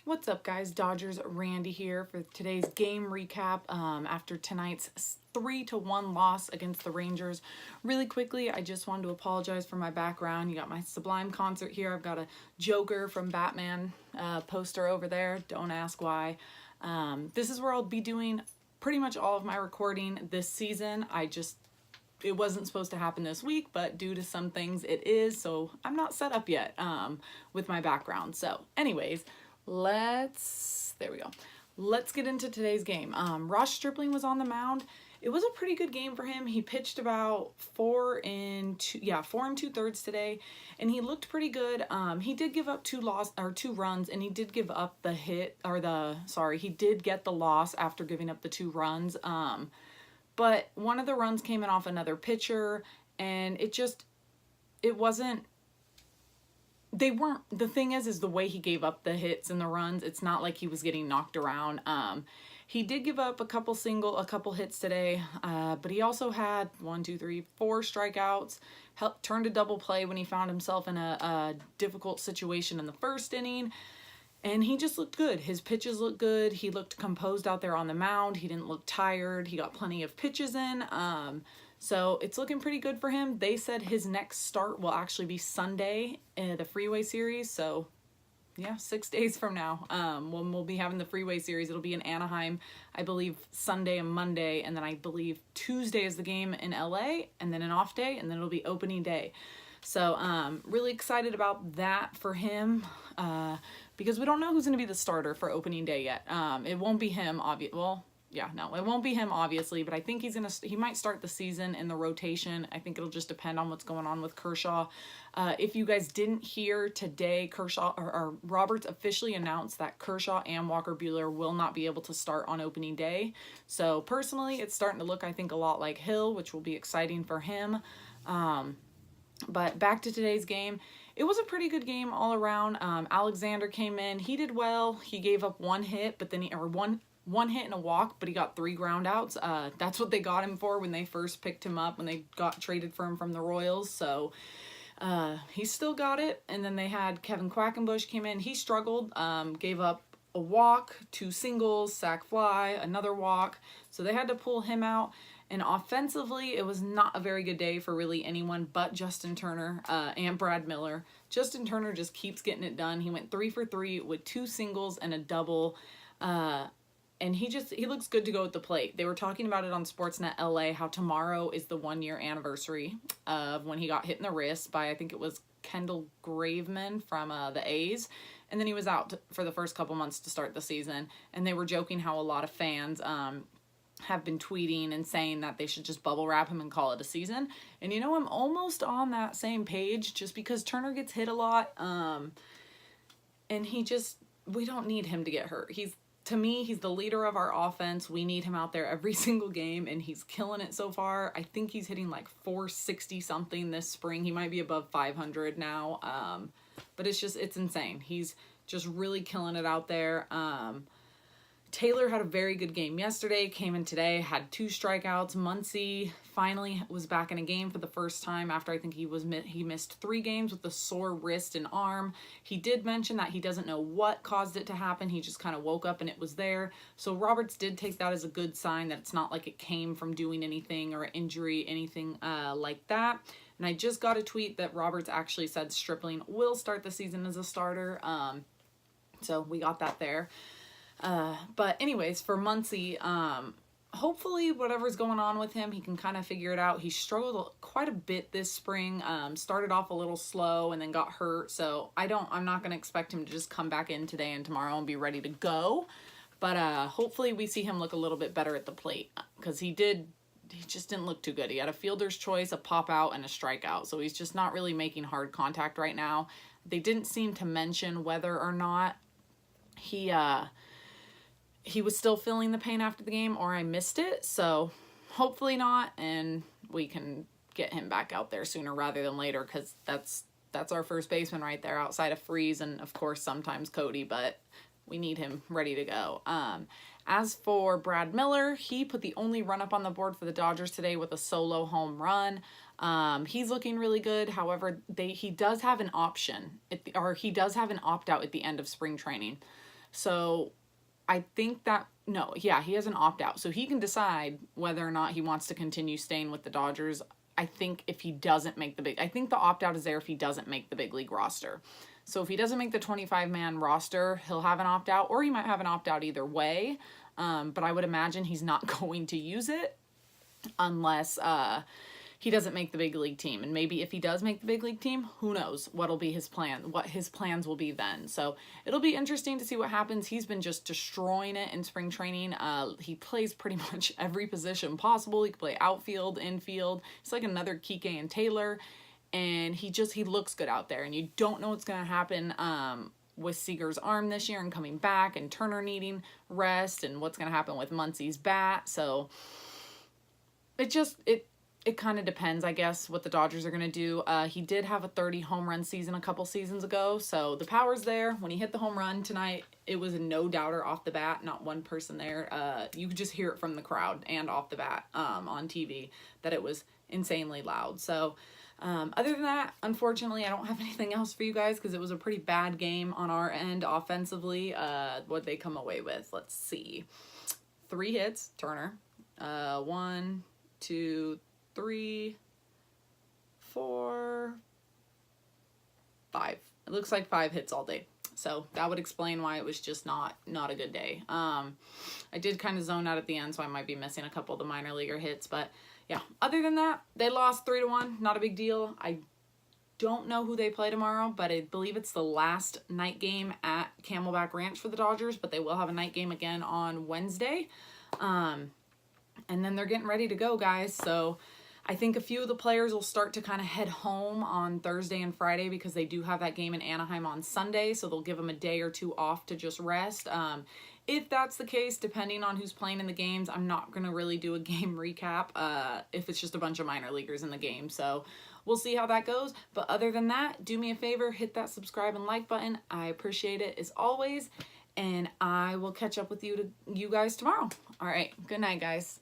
What's up, guys? Dodgers Randy here for today's game recap after tonight's 3-1 loss against the Rangers. Really quickly, I just wanted to apologize for my background. You got my Sublime concert here. I've got a Joker from Batman poster over there. Don't ask why. This is where I'll be doing pretty much all of my recording this season. It wasn't supposed to happen this week, but due to some things it is, so I'm not set up yet with my background. So anyways, there we go. Let's get into today's game. Ross Stripling was on the mound. It was a pretty good game for him. He pitched about 4 2/3 today, and he looked pretty good. He did give up two runs, and he did give up he did get the loss after giving up the 2 runs. But one of the runs came in off another pitcher, and the thing is the way he gave up the hits and the runs, it's not like he was getting knocked around. He did give up a couple hits today, but he also had 4 strikeouts, turned a double play when he found himself in a difficult situation in the first inning. And he just looked good. His pitches looked good. He looked composed out there on the mound. He didn't look tired. He got plenty of pitches in. So it's looking pretty good for him. They said his next start will actually be Sunday in the Freeway Series. So yeah, 6 days from now, when we'll be having the Freeway Series. It'll be in Anaheim, I believe Sunday and Monday, and then I believe Tuesday is the game in LA, and then an off day, and then it'll be opening day. So really excited about that for him, because we don't know who's going to be the starter for opening day yet. It won't be him, it won't be him, obviously, but I think he might start the season in the rotation. I think it'll just depend on what's going on with Kershaw. If you guys didn't hear today, Roberts officially announced that Kershaw and Walker Buehler will not be able to start on opening day. So personally, it's starting to look, I think, a lot like Hill, which will be exciting for him. But back to today's game. It was a pretty good game all around. Alexander came in. He did well. He gave up one hit, but then one hit and a walk, but he got 3 ground outs. That's what they got him for when they first picked him up, when they got traded for him from the Royals. So he still got it. And then they had Kevin Quackenbush came in. He struggled, gave up a walk, 2 singles, sac fly, another walk. So they had to pull him out. And offensively, it was not a very good day for really anyone but Justin Turner and Brad Miller. Justin Turner just keeps getting it done. He went 3 for 3 with 2 singles and a double. And he looks good to go at the plate. They were talking about it on Sportsnet LA, how tomorrow is the 1-year anniversary of when he got hit in the wrist by, I think it was Kendall Graveman from the A's. And then he was out for the first couple months to start the season. And they were joking how a lot of fans have been tweeting and saying that they should just bubble wrap him and call it a season. And I'm almost on that same page, just because Turner gets hit a lot. And we don't need him to get hurt. To me, he's the leader of our offense. We need him out there every single game, and he's killing it so far. I think he's hitting like 460 something this spring. He might be above 500 now. But it's insane. He's just really killing it out there. Taylor had a very good game yesterday, came in today, had 2 strikeouts. Muncy finally was back in a game for the first time after I think he missed 3 games with a sore wrist and arm. He did mention that he doesn't know what caused it to happen. He just kind of woke up and it was there. So Roberts did take that as a good sign that it's not like it came from doing anything or an injury, anything like that. And I just got a tweet that Roberts actually said Stripling will start the season as a starter. So we got that there. But anyways, for Muncy, hopefully whatever's going on with him, he can kind of figure it out. He struggled quite a bit this spring, started off a little slow and then got hurt. So I'm not going to expect him to just come back in today and tomorrow and be ready to go. But, hopefully we see him look a little bit better at the plate, because he just didn't look too good. He had a fielder's choice, a pop out, and a strikeout. So he's just not really making hard contact right now. They didn't seem to mention whether or not he was still feeling the pain after the game, or I missed it. So hopefully not, and we can get him back out there sooner rather than later, because that's our first baseman right there outside of Freeze and, of course, sometimes Cody, but we need him ready to go. As for Brad Miller, he put the only run up on the board for the Dodgers today with a solo home run. He's looking really good. However, he does have an option, he does have an opt-out at the end of spring training. So I think that, no, yeah, he has an opt-out. So he can decide whether or not he wants to continue staying with the Dodgers. I think if he doesn't make I think the opt-out is there if he doesn't make the big league roster. So if he doesn't make the 25-man roster, he'll have an opt-out, or he might have an opt-out either way. But I would imagine he's not going to use it unless he doesn't make the big league team. And maybe if he does make the big league team, who knows what'll be his plan, what his plans will be then. So it'll be interesting to see what happens. He's been just destroying it in spring training. He plays pretty much every position possible. He can play outfield, infield. It's like another Kike and Taylor. And he looks good out there. And you don't know what's going to happen with Seager's arm this year and coming back, and Turner needing rest, and what's going to happen with Muncy's bat. So it kind of depends, I guess, what the Dodgers are going to do. He did have a 30 home run season a couple seasons ago, so the power's there. When he hit the home run tonight, it was a no-doubter off the bat. Not one person there. You could just hear it from the crowd and off the bat on TV that it was insanely loud. So other than that, unfortunately, I don't have anything else for you guys because it was a pretty bad game on our end offensively. What'd they come away with? Let's see. 3 hits, Turner. 1, 2, 3, 4, 5. It looks like 5 hits all day. So that would explain why it was just not a good day. I did kind of zone out at the end, so I might be missing a couple of the minor leaguer hits. But yeah, other than that, they lost 3-1. Not a big deal. I don't know who they play tomorrow, but I believe it's the last night game at Camelback Ranch for the Dodgers, but they will have a night game again on Wednesday. And then they're getting ready to go, guys. So I think a few of the players will start to kind of head home on Thursday and Friday because they do have that game in Anaheim on Sunday. So they'll give them a day or 2 off to just rest. If that's the case, depending on who's playing in the games, I'm not going to really do a game recap if it's just a bunch of minor leaguers in the game. So we'll see how that goes. But other than that, do me a favor, hit that subscribe and like button. I appreciate it as always. And I will catch up with you guys tomorrow. All right. Good night, guys.